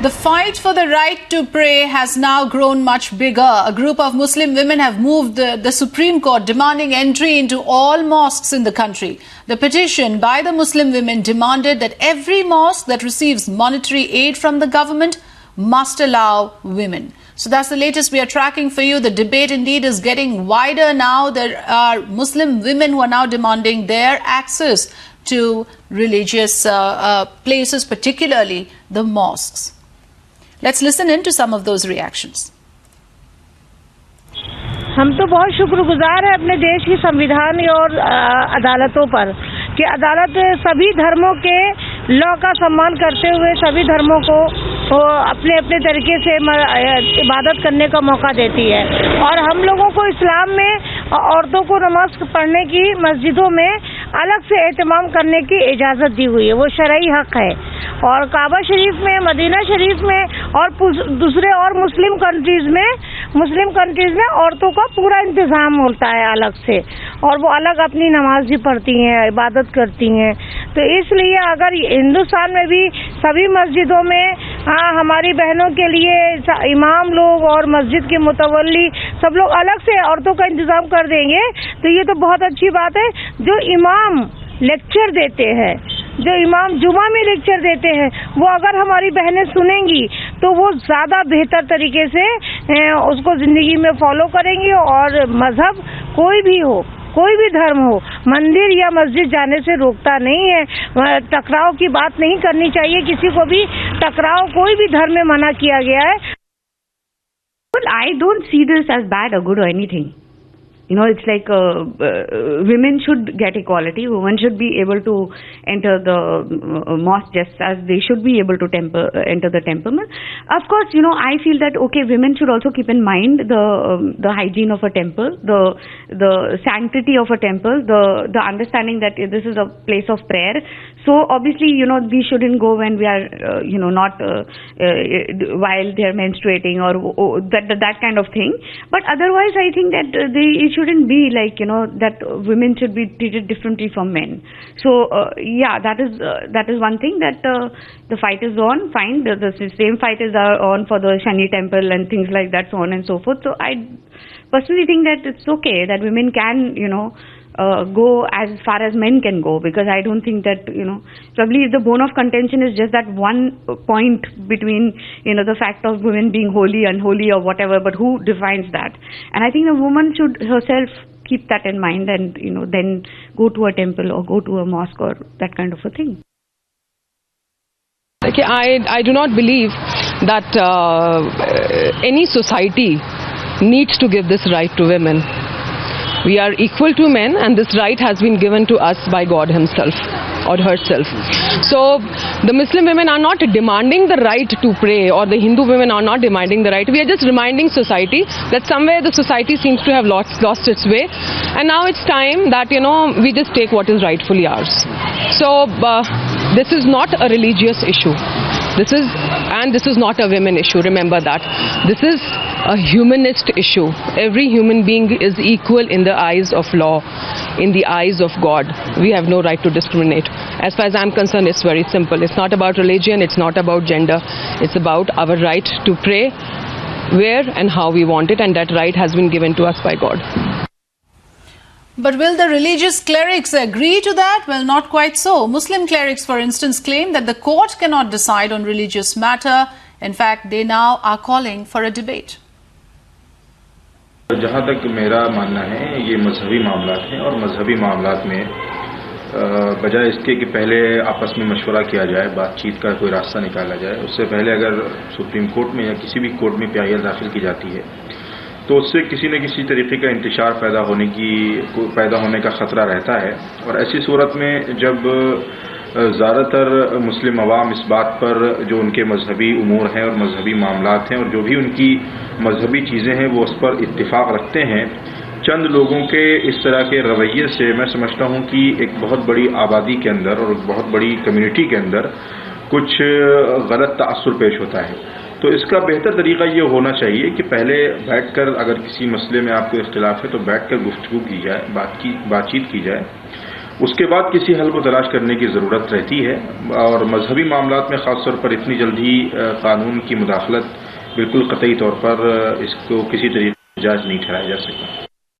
The fight for the right to pray has now grown much bigger. A group of Muslim women have moved the Supreme Court demanding entry into all mosques in the country. The petition by the Muslim women demanded that every mosque that receives monetary aid from the government must allow women. So that's the latest we are tracking for you. The debate indeed is getting wider now. There are Muslim women who are now demanding their access to religious places, particularly the mosques. Let's listen in to some of those reactions. हम तो बहुत शुक्रगुजार हैं अपने देश की संविधान और अदालतों पर कि अदालत सभी धर्मों के लॉ का सम्मान करते हुए सभी धर्मों को अपने अपने तरीके से इबादत करने का मौका देती है। और हम लोगों को इस्लाम में औरतों को नमाज पढ़ने की मस्जिदों में अलग से एहतमाम करने की इजाज़त दी हुई है, वो शरई हक है। और काबा शरीफ में, मदीना शरीफ में और दूसरे और मुस्लिम कंट्रीज़ में औरतों का पूरा इंतज़ाम होता है अलग से, और वो अलग अपनी नमाज भी पढ़ती हैं, इबादत करती हैं। तो इसलिए अगर हिंदुस्तान में भी सभी मस्जिदों में हमारी बहनों के लिए इमाम लोग और मस्जिद के मुतवल्ली सब लोग अलग से औरतों का इंतज़ाम कर देंगे तो ये तो बहुत अच्छी बात है। जो इमाम लेक्चर देते हैं, जो इमाम जुमा में लेक्चर देते हैं, वो अगर हमारी बहनें सुनेंगी तो वो ज़्यादा बेहतर तरीके से उसको ज़िंदगी में फॉलो करेंगी। और मज़हब कोई भी हो, कोई भी धर्म हो, मंदिर या मस्जिद जाने से रोकता नहीं है। टकराव की बात नहीं करनी चाहिए, किसी को भी टकराव कोई भी धर्म में मना किया गया है। Well, I don't see this as bad or good or anything. You know, it's like women should get equality. Women should be able to enter the mosque just as they should be able to enter the temple. Of course, you know, I feel that okay, women should also keep in mind the hygiene of a temple, the sanctity of a temple, the understanding that this is a place of prayer. So obviously, you know, we shouldn't go when we are, you know, not while they are menstruating or that kind of thing. But otherwise, I think that it shouldn't be like, you know, that women should be treated differently from men. So yeah, that is one thing that the fight is on. Fine, the same fight is on for the Shani temple and things like that, so on and so forth. So I personally think that it's okay that women can, you know, go as far as men can go, because I don't think that, you know, probably the bone of contention is just that one point between, you know, the fact of women being holy, unholy or whatever, but who defines that? And I think the woman should herself keep that in mind and, you know, then go to a temple or go to a mosque or that kind of a thing. Okay, I do not believe that any society needs to give this right to women. We are equal to men, and this right has been given to us by God himself or herself. So the Muslim women are not demanding the right to pray, or the Hindu women are not demanding the right. We are just reminding society that somewhere the society seems to have lost its way, and now it's time that, you know, we just take what is rightfully ours. So this is not a religious issue. This is not a women issue, remember that. This is a humanist issue. Every human being is equal in the eyes of law, in the eyes of God. We have no right to discriminate. As far as I'm concerned, it's very simple. It's not about religion, it's not about gender. It's about our right to pray where and how we want it, and that right has been given to us by God. But will the religious clerics agree to that? Well, not quite so. Muslim clerics, for instance, claim that the court cannot decide on religious matter. In fact, they now are calling for a debate. जहाँ तक मेरा मानना है, ये मजहबी मामलात हैं, और मजहबी मामलात में बजाय इसके कि पहले आपस में मशवरा किया जाए, बातचीत का कोई रास्ता निकाला जाए, उससे पहले अगर सुप्रीम कोर्ट में या किसी भी कोर्ट में PIL दाखिल की जाती है तो उससे किसी न किसी तरीके का इंतशार पैदा होने का ख़तरा रहता है। और ऐसी सूरत में जब ज़्यादातर मुस्लिम अवाम इस बात पर जो उनके मजहबी उमूर हैं और मजहबी मामलात हैं और जो भी उनकी मजहबी चीज़ें हैं वो उस पर इत्तिफाक रखते हैं, चंद लोगों के इस तरह के रवैये से मैं समझता हूँ कि एक बहुत बड़ी आबादी के अंदर और एक बहुत बड़ी कम्युनिटी के अंदर कुछ गलत तासुर पेश होता है। तो इसका बेहतर तरीका ये होना चाहिए कि पहले बैठकर, अगर किसी मसले में आपको इख्तिलाफ है तो बैठकर गुफ्तगू की जाए, बातचीत की जाए, اس کے بعد کسی حل کو تلاش کرنے کی ضرورت رہتی ہے، اور مذہبی معاملات میں خاص طور پر اتنی جلدی قانون کی مداخلت بالکل قطعی طور پر اس کو کسی طریقے سے جائز نہیں ٹھہرایا جا سکتا۔